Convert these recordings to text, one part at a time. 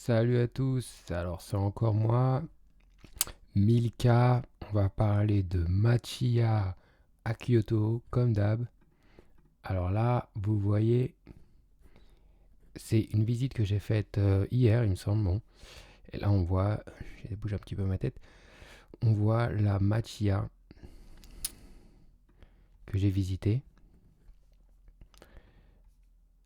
Salut à tous, alors c'est encore moi, Milka, on va parler de Machiya à Kyoto, comme d'hab. Alors là, vous voyez, c'est une visite que j'ai faite hier, il me semble, bon. Et là on voit, j'ai bougé un petit peu ma tête, on voit la Machiya que j'ai visitée.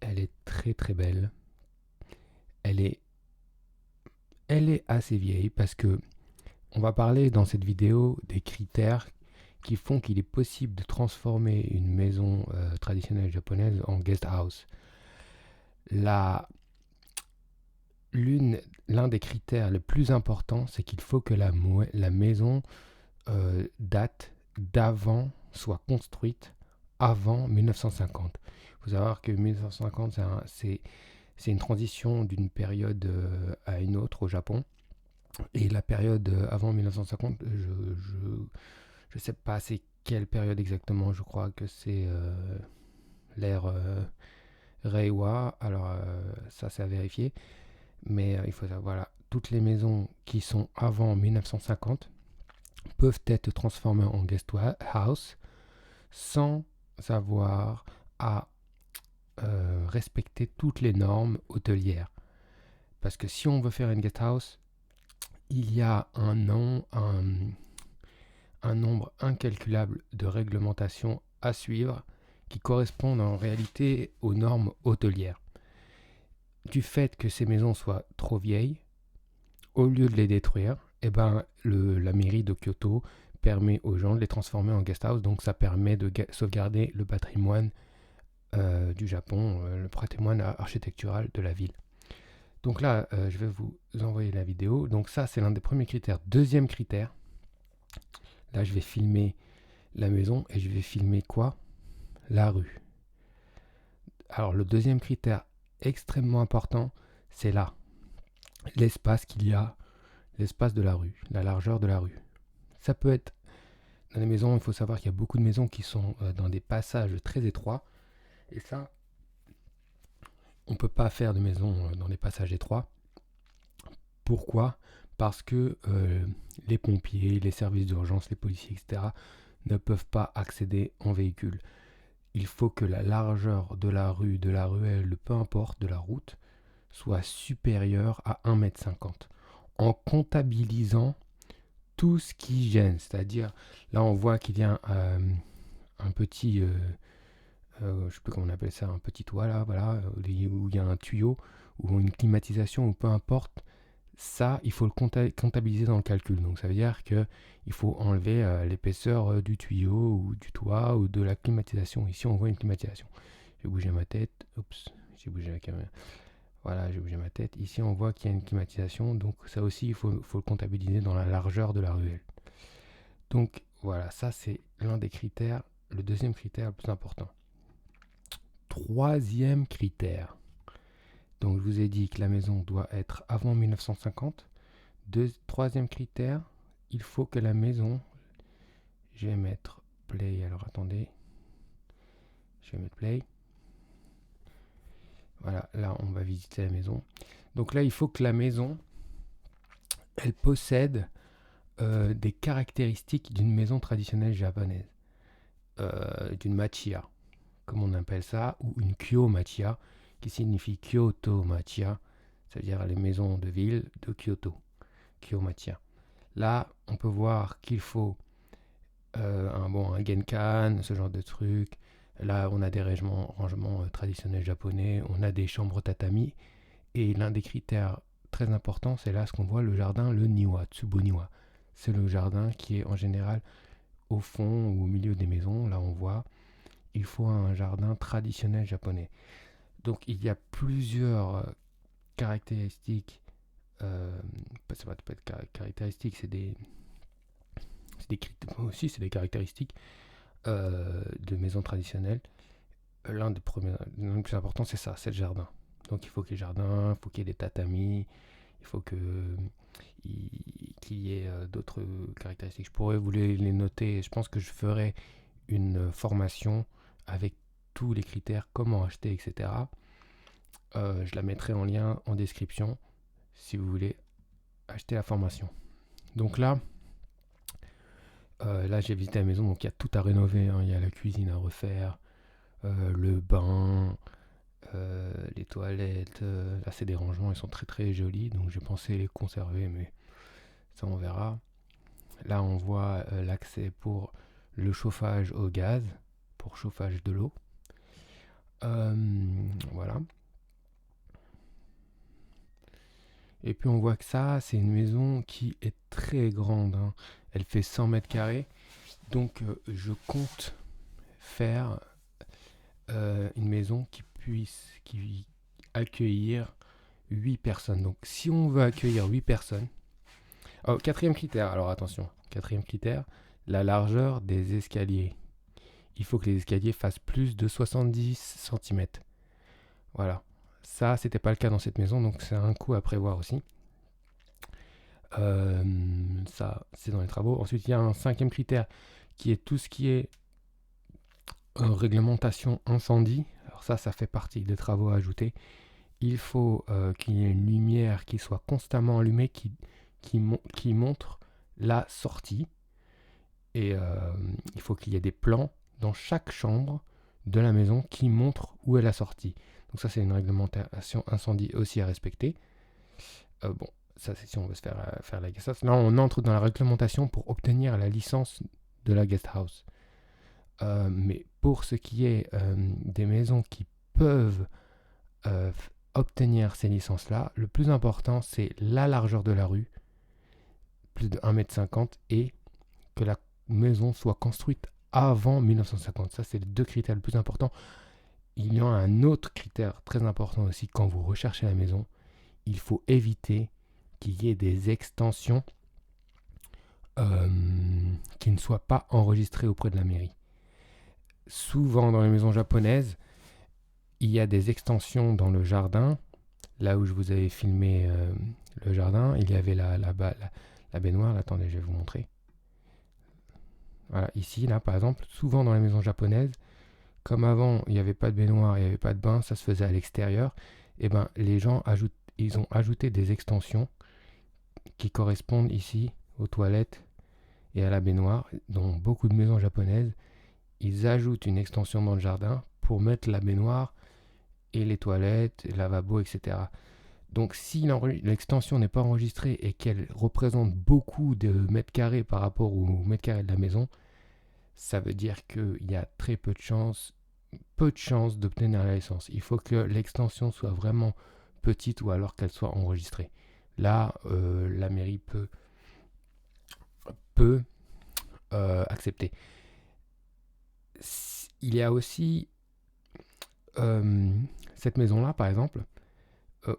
Elle est très très belle. Elle est, elle est assez vieille parce que on va parler dans cette vidéo des critères qui font qu'il est possible de transformer une maison traditionnelle japonaise en guest house. La, l'un des critères les plus importants, c'est qu'il faut que la maison date d'avant, soit construite avant 1950. Il faut savoir que 1950, c'est une transition d'une période à une autre au Japon. Et la période avant 1950, je sais pas c'est quelle période exactement, je crois que c'est l'ère Reiwa, alors ça c'est à vérifier, mais il faut savoir, voilà, toutes les maisons qui sont avant 1950 peuvent être transformées en guest house sans avoir à respecter toutes les normes hôtelières. Parce que si on veut faire une guest house, il y a un nombre incalculable de réglementations à suivre qui correspondent en réalité aux normes hôtelières. Du fait que ces maisons soient trop vieilles, au lieu de les détruire, la mairie de Kyoto permet aux gens de les transformer en guest house, donc ça permet de sauvegarder le patrimoine du Japon, le patrimoine architectural de la ville. Donc là, je vais vous envoyer la vidéo. Donc ça, c'est l'un des premiers critères. Deuxième critère, là, je vais filmer la maison et je vais filmer quoi? La rue. Alors le deuxième critère extrêmement important, c'est là, l'espace qu'il y a, l'espace de la rue, la largeur de la rue. Ça peut être dans les maisons, il faut savoir qu'il y a beaucoup de maisons qui sont dans des passages très étroits. Et ça, on ne peut pas faire de maison dans des passages étroits. Pourquoi? Parce que les pompiers, les services d'urgence, les policiers, etc. ne peuvent pas accéder en véhicule. Il faut que la largeur de la rue, de la ruelle, peu importe, de la route, soit supérieure à 1,50 m. En comptabilisant tout ce qui gêne. C'est-à-dire, là on voit qu'il y a un petit, je ne sais plus comment on appelle ça, un petit toit là, voilà, où il y a un tuyau, ou une climatisation, ou peu importe. Ça, il faut le comptabiliser dans le calcul. Donc ça veut dire qu'il faut enlever l'épaisseur du tuyau, ou du toit, ou de la climatisation. Ici, on voit une climatisation. J'ai bougé ma tête. Oups, j'ai bougé la caméra. Voilà, j'ai bougé ma tête. Ici, on voit qu'il y a une climatisation. Donc ça aussi, il faut le comptabiliser dans la largeur de la ruelle. Donc voilà, ça c'est l'un des critères, le deuxième critère le plus important. Troisième critère. Donc je vous ai dit que la maison doit être avant 1950. Troisième critère, il faut que la maison, je vais mettre play, alors attendez, je vais mettre play. Voilà, là on va visiter la maison. Donc là il faut que la maison, elle possède des caractéristiques d'une maison traditionnelle japonaise, d'une machiya, comme on appelle ça, ou une kyo machiya, qui signifie Kyoto machiya, c'est-à-dire les maisons de ville de Kyoto, kyo machiya. Là, on peut voir qu'il faut un genkan, ce genre de truc. Là, on a des rangements traditionnels japonais, on a des chambres tatami, et l'un des critères très importants, c'est là ce qu'on voit, le jardin, le niwa, tsuboniwa. C'est le jardin qui est en général au fond ou au milieu des maisons. Là, on voit, il faut un jardin traditionnel japonais. Donc, il y a plusieurs caractéristiques. Ça va pas être caractéristiques, c'est des caractéristiques de maisons traditionnelles. L'un des plus importants, c'est ça, c'est le jardin. Donc, il faut qu'il y ait jardin, il faut qu'il y ait des tatamis, il faut qu'il y ait d'autres caractéristiques. Je pourrais vous les noter. Je pense que je ferai une formation avec tous les critères, comment acheter, etc. Je la mettrai en lien en description. si vous voulez acheter la formation. Donc là, j'ai visité la maison, donc il y a tout à rénover, hein. Il y a la cuisine à refaire, le bain, les toilettes. Là, c'est des rangements, ils sont très très jolis, donc j'ai pensé les conserver, mais ça on verra. Là, on voit l'accès pour le chauffage au gaz, pour chauffage de l'eau. Voilà. Et puis on voit que ça, c'est une maison qui est très grande, hein. Elle fait 100 mètres carrés. Donc je compte faire une maison qui accueillir 8 personnes. Donc si on veut accueillir 8 personnes... Oh, quatrième critère, alors attention. Quatrième critère, la largeur des escaliers. Il faut que les escaliers fassent plus de 70 cm. Voilà. Ça, c'était pas le cas dans cette maison, donc c'est un coût à prévoir aussi. Ça, c'est dans les travaux. Ensuite, il y a un cinquième critère qui est tout ce qui est réglementation incendie. Alors ça fait partie des travaux à ajouter. Il faut qu'il y ait une lumière qui soit constamment allumée, qui montre la sortie. Et il faut qu'il y ait des plans dans chaque chambre de la maison qui montrent où est la sortie. Donc ça, c'est une réglementation incendie aussi à respecter. Bon, ça c'est si on veut se faire la guest house. Là, on entre dans la réglementation pour obtenir la licence de la guest house. Mais pour ce qui est des maisons qui peuvent obtenir ces licences-là, le plus important, c'est la largeur de la rue, plus de 1,50 m, et que la maison soit construite avant 1950. Ça, c'est les deux critères les plus importants. Il y a un autre critère très important aussi quand vous recherchez la maison. Il faut éviter qu'il y ait des extensions qui ne soient pas enregistrées auprès de la mairie. Souvent dans les maisons japonaises, il y a des extensions dans le jardin. Là où je vous avais filmé le jardin, il y avait la baignoire. Attendez, je vais vous montrer. Voilà, ici, là, par exemple, souvent dans les maisons japonaises, comme avant, il n'y avait pas de baignoire, il n'y avait pas de bain, ça se faisait à l'extérieur, et ben les gens ils ont ajouté des extensions qui correspondent ici aux toilettes et à la baignoire. Dans beaucoup de maisons japonaises, ils ajoutent une extension dans le jardin pour mettre la baignoire et les toilettes, le lavabo, etc. Donc si l'extension n'est pas enregistrée et qu'elle représente beaucoup de mètres carrés par rapport aux mètres carrés de la maison, ça veut dire qu'il y a très peu de chances d'obtenir la licence. Il faut que l'extension soit vraiment petite ou alors qu'elle soit enregistrée. Là, la mairie peut accepter. Il y a aussi cette maison-là, par exemple,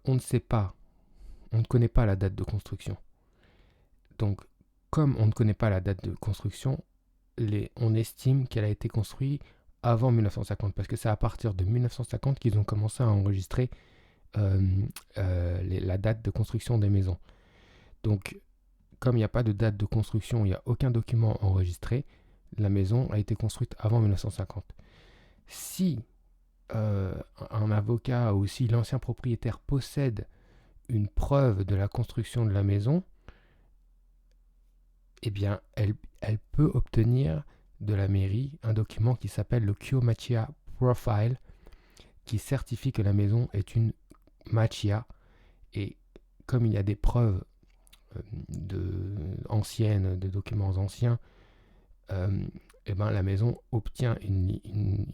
on ne connaît pas la date de construction. Donc, comme on ne connaît pas la date de construction, on estime qu'elle a été construite avant 1950, parce que c'est à partir de 1950 qu'ils ont commencé à enregistrer la date de construction des maisons. Donc, comme il n'y a pas de date de construction, il n'y a aucun document enregistré, la maison a été construite avant 1950. Si un avocat ou si l'ancien propriétaire possède une preuve de la construction de la maison, eh bien, elle peut obtenir de la mairie un document qui s'appelle le Kyomachiya Profile, qui certifie que la maison est une machiya. Et comme il y a des preuves anciennes, de documents anciens, eh ben, la maison obtient une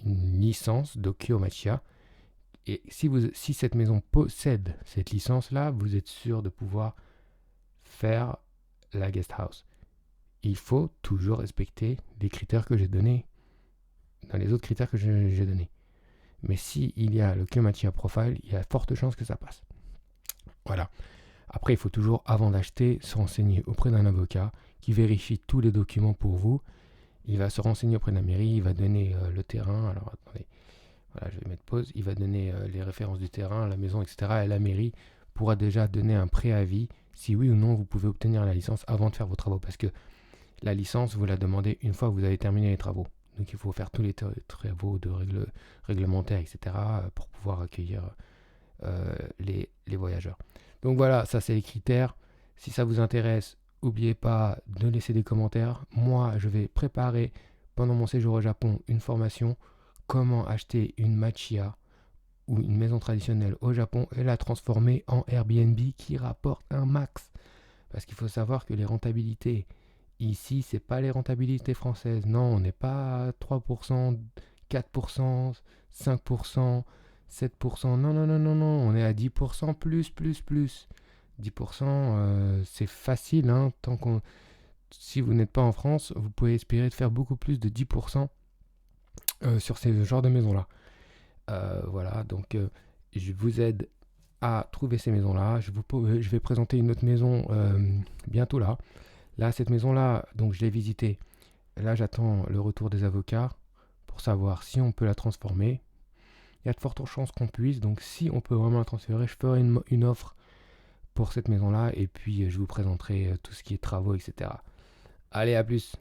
licence de Kyomachiya. Et si cette maison possède cette licence-là, vous êtes sûr de pouvoir faire la guest house. Il faut toujours respecter les critères que j'ai donnés, dans les autres critères que j'ai donnés. Mais s'il y a le Kyomachiya Profile, il y a forte chance que ça passe. Voilà. Après, il faut toujours, avant d'acheter, se renseigner auprès d'un avocat qui vérifie tous les documents pour vous. Il va se renseigner auprès de la mairie, il va donner le terrain. Alors, attendez, voilà, je vais mettre pause. Il va donner les références du terrain, la maison, etc. Et la mairie pourra déjà donner un préavis si oui ou non vous pouvez obtenir la licence avant de faire vos travaux. Parce que la licence, vous la demandez une fois que vous avez terminé les travaux. Donc, il faut faire tous les travaux réglementaires, etc. pour pouvoir accueillir les voyageurs. Donc voilà, ça c'est les critères. Si ça vous intéresse, n'oubliez pas de laisser des commentaires. Moi, je vais préparer pendant mon séjour au Japon une formation comment acheter une machiya ou une maison traditionnelle au Japon et la transformer en Airbnb qui rapporte un max. Parce qu'il faut savoir que les rentabilités ici, c'est pas les rentabilités françaises. Non, on n'est pas à 3%, 4%, 5%, 7%. Non, non, non, non, non. On est à 10% plus, plus, plus. 10%, c'est facile. Hein, si vous n'êtes pas en France, vous pouvez espérer de faire beaucoup plus de 10% sur ces genres de maisons-là. Voilà, donc je vous aide à trouver ces maisons-là. Je vais présenter une autre maison bientôt là. Là, cette maison-là, donc je l'ai visitée. Là, j'attends le retour des avocats pour savoir si on peut la transformer. Il y a de fortes chances qu'on puisse. Donc, si on peut vraiment la transférer, je ferai une offre pour cette maison-là. Et puis, je vous présenterai tout ce qui est travaux, etc. Allez, à plus!